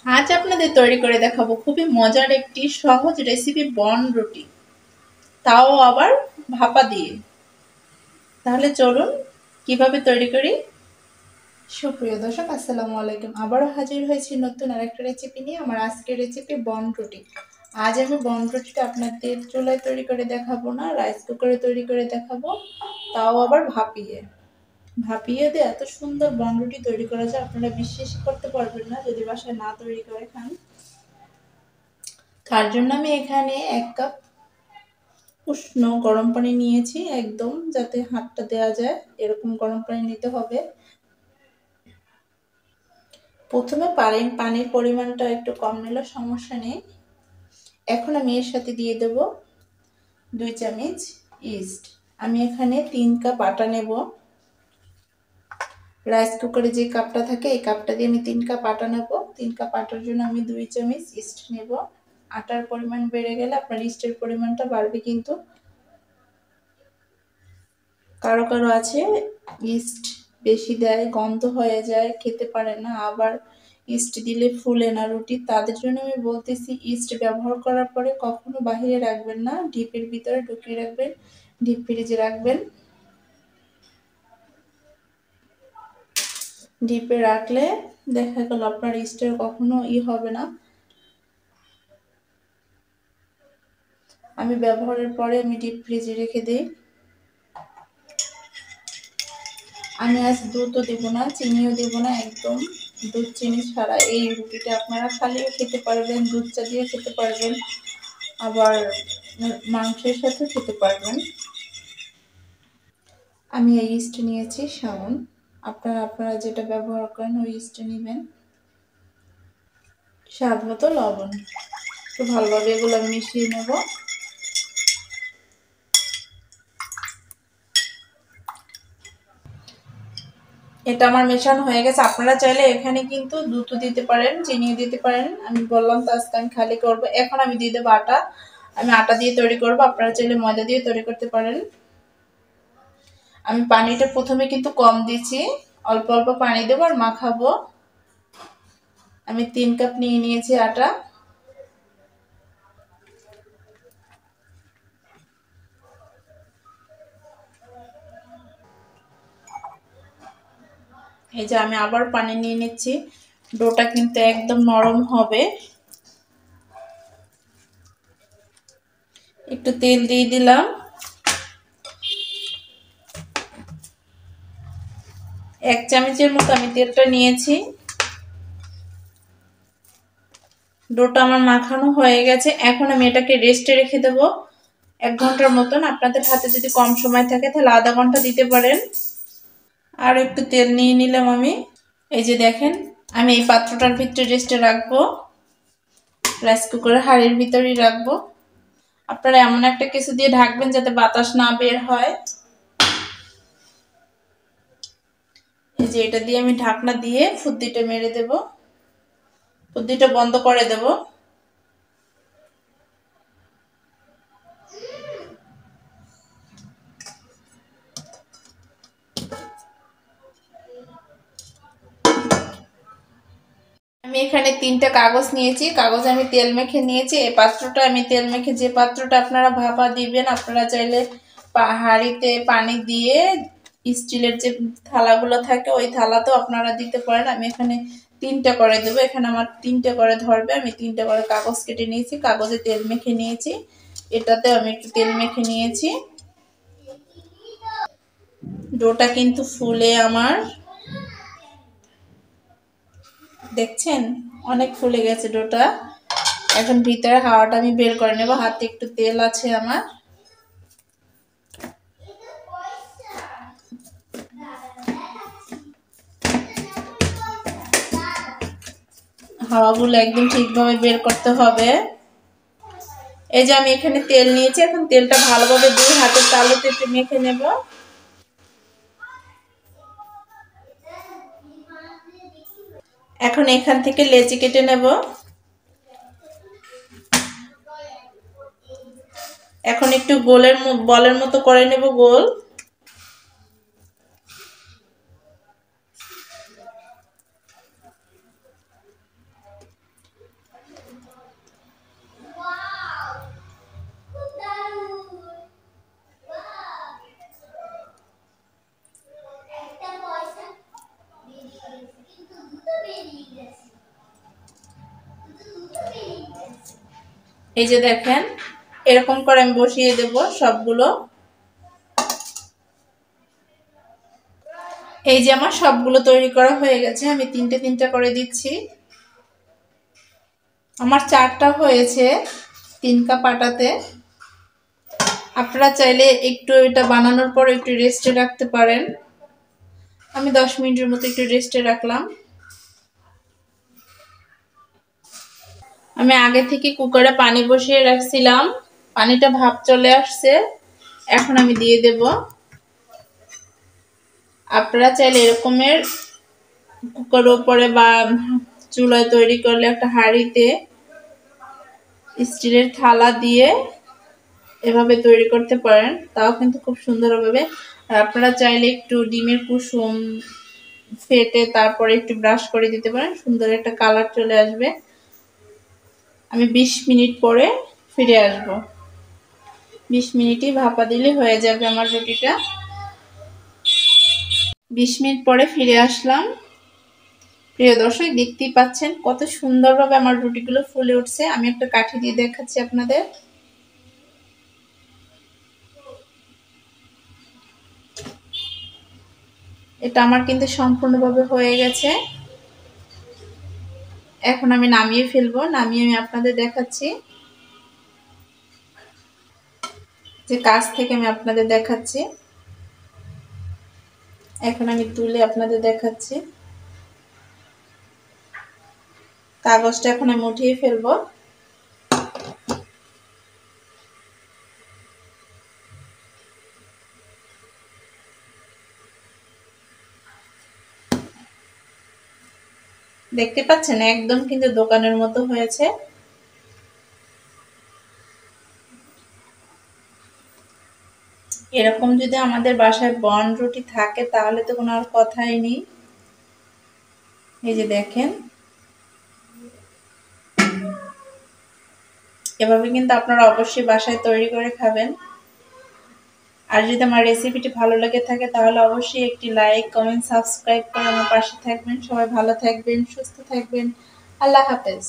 আজ আপনাদের তৈরি করে দেখাবো খুবই মজার একটি সহজ রেসিপি বন রুটি, তাও আবার ভাপা দিয়ে। তাহলে চলুন কিভাবে তৈরি করি। সুপ্রিয় দর্শক, আসসালামু আলাইকুম। আবারও হাজির হয়েছি নতুন আরেকটা রেসিপি নিয়ে। আমার আজকের রেসিপি বন রুটি। আজ আমি বন রুটিটা আপনাদের চুলায় তৈরি করে দেখাবো না, রাইস কুকারে তৈরি করে দেখাবো, তাও আবার ভাপিয়ে। ভাপিয়ে দিয়ে এত সুন্দর বন রুটি তৈরি করা যায়, আপনারা বিশ্বাস করতে পারবেন না যদি বাসায় না তৈরি করে খান। তার জন্য আমি এখানে 1 কাপ উষ্ণ গরম পানি নিয়েছি, একদম যাতে হাতটা দেওয়া যায় এরকম গরম পানি নিতে হবে। প্রথমে পানির পরিমাণটা একটু কম নিলে সমস্যা নেই। এখন আমি এর সাথে দিয়ে দেব 2 চামচ ইস্ট। আমি এখানে 3 কাপ আটা নেব। রাইস কুকারে যে কাপটা থাকে এই কাপটা দিয়ে আমি 3 কাপ আটা নেব। 3 কাপ আটার জন্য আমি 2 চামচ ইস্ট নেব। আটার পরিমাণ বেড়ে গেলে আপনার ইস্টের পরিমাণটা বাড়বে। কিন্তু কারো কারো আছে ইস্ট বেশি দেয়, গন্ধ হয়ে যায়, খেতে পারে না, আবার ইস্ট দিলে ফুলে না রুটি। তাদের জন্য আমি বলতেছি, ইস্ট ব্যবহার করার পরে কখনো বাহিরে রাখবেন না, ডিপের ভিতরে ঢুকিয়ে রাখবেন, ডিপ ফ্রিজে রাখবেন। ডিপে রাখলে দেখা গেল আপনার ইস্টের কখনো হবে না। আমি ব্যবহারের পরে আমি ডিপ ফ্রিজে রেখে দিই। আমি আজ দুধও দেব না, চিনিও দেব না, একদম দুধ চিনি ছাড়া এই রুটিটা আপনারা খালিও খেতে পারবেন, দুধ চা দিয়ে খেতে পারবেন, আবার মাংসের সাথে খেতে পারবেন। আমি এই ইস্ট নিয়েছি শাউন, আপনারা যেটা ব্যবহার করেন ওই ইস্ট নেবেন। স্বাদ মতো লবণ। তো ভালোভাবে এগুলো মিশিয়ে নেব। এটা আমার মেশানো হয়ে গেছে। আপনারা চাইলে এখানে কিন্তু দুধও দিতে পারেন, চিনিও দিতে পারেন। আমি বললাম তো আজকে আমি খালি করবো। এখন আমি দিয়ে দেবো আটা। আমি আটা দিয়ে তৈরি করব, আপনারা চাইলে ময়দা দিয়ে তৈরি করতে পারেন। আমি পানিটা প্রথমে কিন্তু কম দিচ্ছি, অল্প অল্প পানি দেবো আর মাখাবো। আমি 3 কাপ নিয়ে নিয়েছি আটা। এই যে আমি আবার পানি নিয়ে নিচ্ছি। ডোটা কিন্তু একদম নরম হবে। একটু তেল দিয়ে দিলাম। 1 চামচের মতো আমি তেলটা নিয়েছি। ডোটা আমার মাখানো হয়ে গেছে। এখন আমি এটাকে রেস্টে রেখে দেব 1 ঘন্টার মতন। আপনাদের হাতে যদি কম সময় থাকে তাহলে আধা ঘন্টা দিতে পারেন। আর একটু তেল নিয়ে নিলাম আমি। এই যে দেখেন, আমি এই পাত্রটার ভিতরে রেস্টে রাখবো, রাইস কুকারের হাঁড়ির ভিতরেই রাখবো। আপনারা এমন একটা কিছু দিয়ে ঢাকবেন যাতে বাতাস না বের হয়। এই যে এটা দিয়ে আমি ঢাকনা দিয়ে ফুদ্দিটা মেরে দেব, ফুদ্দিটা বন্ধ করে দেব। আমি এখানে 3টা কাগজ নিয়েছি, কাগজে আমি তেল মেখে নিয়েছি। এই পাত্রটা আমি তেল মেখে, যে পাত্রটা আপনারা ভাপা দিবেন, আপনারা চাইলে হাঁড়িতে পানি দিয়ে স্টিলের যে থালাগুলো থাকে ওই থালাতেও আপনারা দিতে পারেন। আমি এখানে 3টা করে দেবো, এখানে আমার 3টা করে ধরবে। আমি 3টা করে কাগজ কেটে নিয়েছি, কাগজে তেল মেখে নিয়েছি। এটাতে আমি একটু তেল মেখে নিয়েছি। ডোটা কিন্তু ফুলে আমার, দেখছেন অনেক ফুলে গেছে ডোটা। এখন ভিতরে হাওয়াটা আমি বের করে নেব। হাতে একটু তেল আছে আমার। হাওয়াগুলো একদম ঠিকভাবে বের করতে হবে। এই যে আমি এখানে তেল নিয়েছি, এখন তেলটা ভালোভাবে 2 হাতের তালুতে একটু মেখে নেব। এখন এখান থেকে লেচি কেটে নেব। এখন একটু বলের মতো করে নেব, গোল। এই যে দেখেন এরকম করে আমি বসিয়ে দেব সবগুলো। এই যে আমার সবগুলো তৈরি করা হয়ে গেছে, আমি তিনটে তিনটে করে দিচ্ছি। আমার 4টা হয়েছে 3 কাপ আটাতে। আপনারা চাইলে একটু এটা বানানোর পর একটু রেস্টে রাখতে পারেন। আমি 10 মিনিটের মতো একটু রেস্টে রাখলাম। আমি আগে থেকে কুকারে পানি বসিয়ে রাখছিলাম, পানিটা ভাপ চলে আসছে, এখন আমি দিয়ে দেব। আপনারা চাইলে এরকমের কুকারের উপরে বা চুলায় তৈরি করলে একটা হাঁড়িতে স্টিলের থালা দিয়ে এভাবে তৈরি করতে পারেন, তাও কিন্তু খুব সুন্দর হবে। আর আপনারা চাইলে একটু ডিমের কুসুম ফেটে তারপরে একটু ব্রাশ করে দিতে পারেন, সুন্দর একটা কালার চলে আসবে। আমি 20 মিনিট পরে ফিরে আসব। 20 মিনিটই ভাপা দিলে হয়ে যাবে আমার রুটিটা। 20 মিনিট পরে ফিরে আসলাম। প্রিয় দর্শক, দেখতেই পাচ্ছেন কত সুন্দরভাবে আমার রুটিগুলো ফুলে উঠছে। আমি একটা কাঠি দিয়ে দেখাচ্ছি আপনাদের। এটা আমার কিন্তু সম্পূর্ণভাবে হয়ে গেছে। এখন আমি নামিয়ে ফেলবো, নামিয়ে আমি আপনাদের দেখাচ্ছি। যে কাছ থেকে আমি আপনাদের দেখাচ্ছি। এখন আমি তুলে আপনাদের দেখাচ্ছি। কাগজটা এখন আমি উঠিয়ে ফেলবো। দেখতে পাচ্ছেন একদম কিন্তু দোকানের মতো হয়েছে। এরকম যদি আমাদের বাসায় বন রুটি থাকে তাহলে তো কোনো আর কথাই নেই। এই যে দেখেন, এভাবে কিন্তু আপনারা অবশ্যই বাসায় তৈরি করে খাবেন। আর যদি আমার রেসিপিটি ভালো লেগে থাকে তাহলে অবশ্যই একটি লাইক, কমেন্ট, সাবস্ক্রাইব করে আমার পাশে থাকবেন। সবাই ভালো থাকবেন, সুস্থ থাকবেন। আল্লাহ হাফেজ।